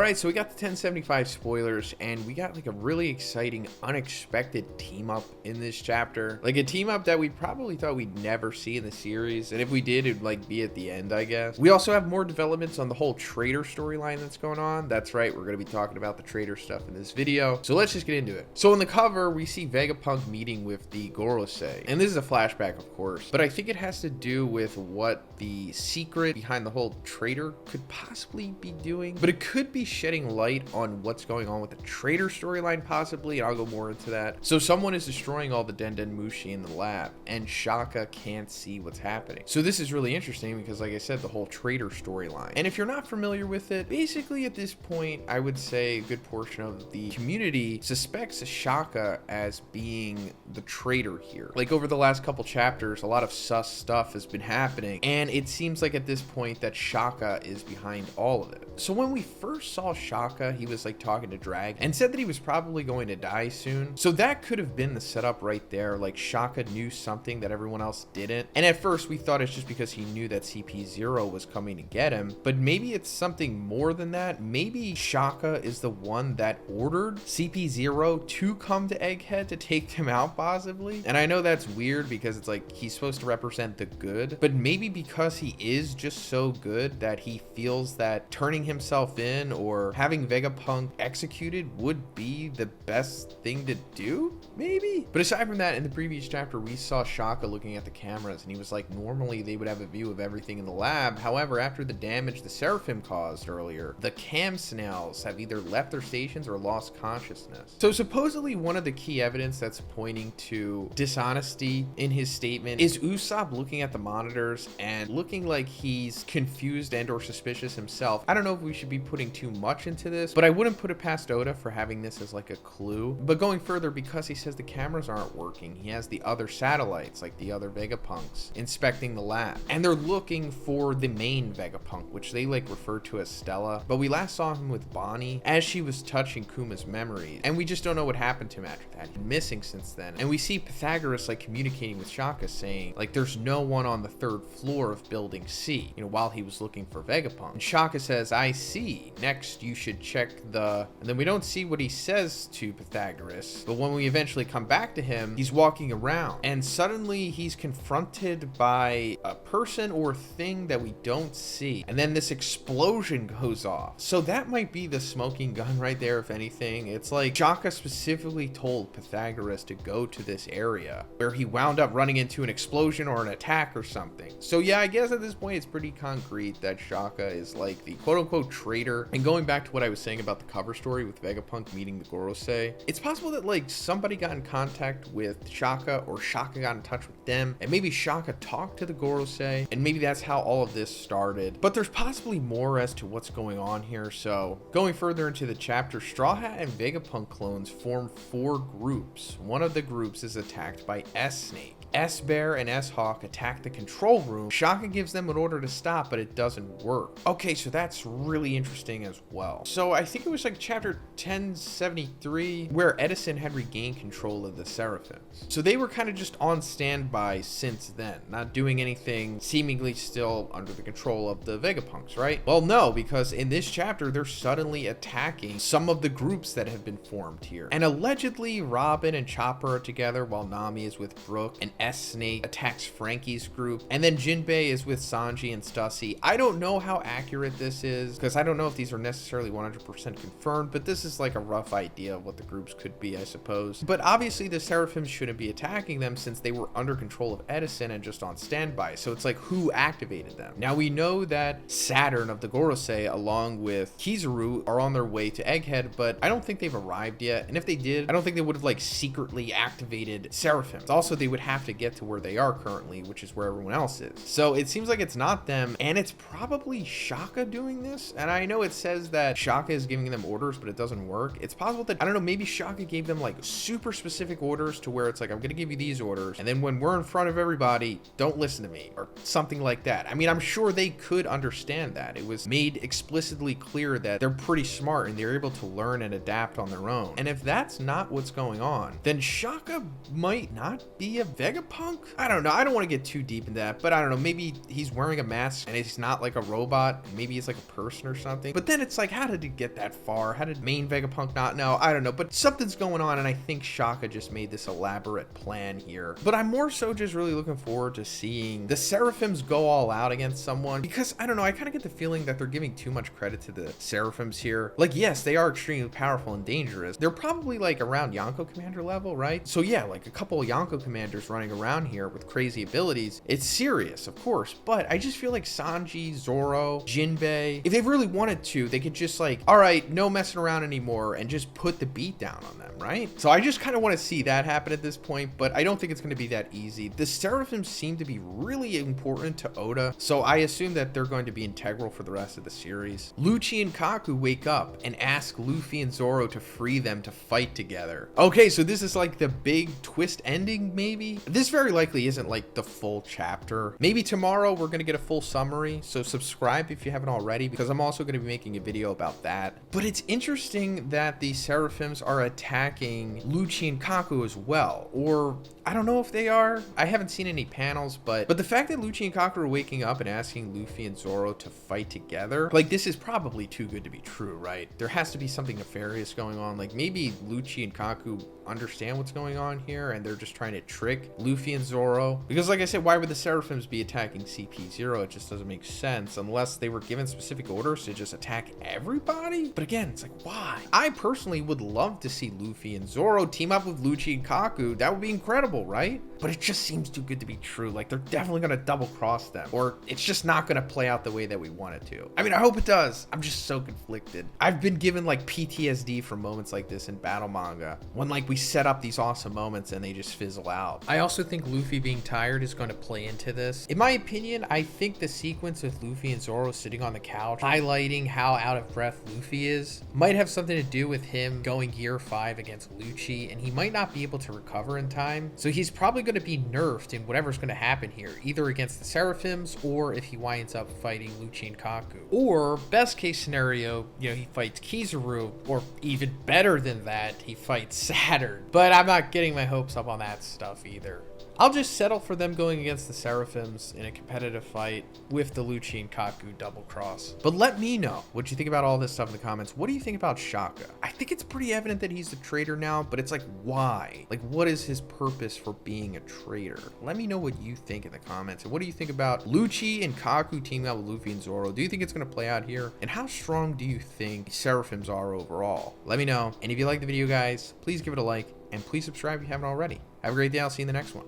Alright, so we got the 1075 spoilers, and we got like a really exciting, unexpected team up in this chapter. Like a team up that we probably thought we'd never see in the series, and if we did, it'd like be at the end, I guess. We also have more developments on the whole traitor storyline that's going on. That's right, we're going to be talking about the traitor stuff in this video. So let's just get into it. So in the cover, we see Vegapunk meeting with the Gorosei, and this is a flashback, of course, but I think it has to do with what the secret behind the whole traitor could possibly be doing, but it could be shedding light on what's going on with the traitor storyline possibly, and I'll go more into that. So someone is destroying all the Denden Mushi in the lab, and Shaka can't see what's happening. So this is really interesting because, like I said, the whole traitor storyline. And if you're not familiar with it, basically at this point, I would say a good portion of the community suspects Shaka as being the traitor here. Like over the last couple chapters, a lot of sus stuff has been happening, and it seems like at this point that Shaka is behind all of it. So when we first saw Shaka, he was like talking to Drag and said that he was probably going to die soon. So that could have been the setup right there. Like Shaka knew something that everyone else didn't. And at first we thought it's just because he knew that CP0 was coming to get him, but maybe it's something more than that. Maybe Shaka is the one that ordered CP0 to come to Egghead to take him out possibly. And I know that's weird because it's like he's supposed to represent the good, but maybe because he is just so good that he feels that turning himself in or having Vegapunk executed would be the best thing to do, maybe. But aside from that, in the previous chapter, we saw Shaka looking at the cameras, and he was like, normally they would have a view of everything in the lab. However, after the damage the Seraphim caused earlier, the cam snails have either left their stations or lost consciousness. So supposedly one of the key evidence that's pointing to dishonesty in his statement is Usopp looking at the monitors and looking like he's confused and or suspicious himself. I don't know if we should be putting too much into this, but I wouldn't put it past Oda for having this as like a clue. But going further, because he says the cameras aren't working, he has the other satellites, like the other Vegapunks, inspecting the lab, and they're looking for the main Vegapunk, which they like refer to as Stella. But we last saw him with Bonnie as she was touching Kuma's memories, and we just don't know what happened to him after that. He's missing since then. And we see Pythagoras like communicating with Shaka, saying like there's no one on the 3rd floor of building C, you know, while he was looking for Vegapunk. And Shaka says, I see. Next, you should check the... And then we don't see what he says to Pythagoras, but when we eventually come back to him, he's walking around, and suddenly he's confronted by a person or thing that we don't see. And then this explosion goes off. So that might be the smoking gun right there, if anything. It's like Shaka specifically told Pythagoras to go to this area, where he wound up running into an explosion or an attack or something. So yeah, I guess at this point it's pretty concrete that Shaka is like the quote-unquote traitor. And going back to what I was saying about the cover story with Vegapunk meeting the Gorosei, it's possible that like somebody got in contact with Shaka, or Shaka got in touch with them, and maybe Shaka talked to the Gorosei, and maybe that's how all of this started. But there's possibly more as to what's going on here. So going further into the chapter, Straw Hat and Vegapunk clones form 4 groups. One of the groups is attacked by S-Snake. S-Bear and S-Hawk attack the control room. Shaka gives them an order to stop, but it doesn't work. Okay, so that's really interesting as well. So I think it was like chapter 1073 where Edison had regained control of the Seraphims. So they were kind of just on standby since then, not doing anything, seemingly still under the control of the Vegapunks, right? Well, no, because in this chapter, they're suddenly attacking some of the groups that have been formed here. And allegedly, Robin and Chopper are together while Nami is with Brooke, and S-Snake attacks Frankie's group, and then Jinbei is with Sanji and Stussy. I don't know how accurate this is, because I don't know if these are necessarily 100% confirmed, but this is like a rough idea of what the groups could be, I suppose. But obviously the Seraphims shouldn't be attacking them since they were under control of Edison and just on standby. So it's like, who activated them? Now we know that Saturn of the Gorosei along with Kizaru are on their way to Egghead, but I don't think they've arrived yet. And if they did, I don't think they would have like secretly activated Seraphims. Also, they would have to get to where they are currently, which is where everyone else is. So it seems like it's not them, and it's probably Shaka doing this. And I know it says that Shaka is giving them orders, but it doesn't work. It's possible that, I don't know, maybe Shaka gave them like super specific orders to where it's like, I'm gonna give you these orders, and then when we're in front of everybody, don't listen to me, or something like that. I mean, I'm sure they could understand that. It was made explicitly clear that they're pretty smart and they're able to learn and adapt on their own. And if that's not what's going on, then Shaka might not be a Vegapunk? I don't know. I don't want to get too deep in that, but I don't know. Maybe he's wearing a mask and he's not like a robot. Maybe he's like a person or something. But then it's like, how did it get that far? How did main Vegapunk not know? I don't know, but something's going on, and I think Shaka just made this elaborate plan here. But I'm more so just really looking forward to seeing the Seraphims go all out against someone, because I don't know, I kind of get the feeling that they're giving too much credit to the Seraphims here. Like, yes, they are extremely powerful and dangerous. They're probably like around Yonko Commander level, right? So yeah, like a couple of Yonko Commanders running around here with crazy abilities. It's serious, of course, but I just feel like Sanji, Zoro, Jinbei, if they really wanted to, they could just like, all right, no messing around anymore, and just put the beat down on them, right? So I just kind of want to see that happen at this point, but I don't think it's going to be that easy. The Seraphims seem to be really important to Oda, so I assume that they're going to be integral for the rest of the series. Lucci and Kaku wake up and ask Luffy and Zoro to free them to fight together. Okay, so this is like the big twist ending, maybe? This very likely isn't like the full chapter. Maybe tomorrow we're going to get a full summary, so subscribe if you haven't already, because I'm also going to be making a video about that. But it's interesting that the Seraphims are attacking Lucci and Kaku as well, or I don't know if they are. I haven't seen any panels, but the fact that Lucci and Kaku are waking up and asking Luffy and Zoro to fight together, like, this is probably too good to be true, right? There has to be something nefarious going on. Like, maybe Lucci and Kaku understand what's going on here and they're just trying to trick Luffy and Zoro, because like I said, why would the Seraphims be attacking CP0? It just doesn't make sense unless they were given specific orders to just attack everybody. But again, it's like, why? I personally would love to see Luffy and Zoro team up with Lucci and Kaku. That would be incredible, right? But it just seems too good to be true. Like, they're definitely gonna double cross them, or it's just not gonna play out the way that we want it to. I mean, I hope it does. I'm just so conflicted. I've been given like PTSD for moments like this in battle manga, when like we set up these awesome moments and they just fizzle out. I also think Luffy being tired is going to play into this. In my opinion, I think the sequence with Luffy and Zoro sitting on the couch, highlighting how out of breath Luffy is, might have something to do with him going year 5 against Lucci, and he might not be able to recover in time. So he's probably going to be nerfed in whatever's going to happen here, either against the Seraphims, or if he winds up fighting Lucci and Kaku. Or, best case scenario, you know, he fights Kizaru, or even better than that, he fights Saturn. But I'm not getting my hopes up on that stuff either. I'll just settle for them going against the Seraphims in a competitive fight with the Lucci and Kaku double cross. But let me know what you think about all this stuff in the comments. What do you think about Shaka? I think it's pretty evident that he's the traitor now, but it's like, why? Like, what is his purpose for being a traitor? Let me know what you think in the comments. And what do you think about Lucci and Kaku teaming up with Luffy and Zoro? Do you think it's going to play out here? And how strong do you think Seraphims are overall? Let me know. And if you like the video, guys, please give it a like, and please subscribe if you haven't already. Have a great day. I'll see you in the next one.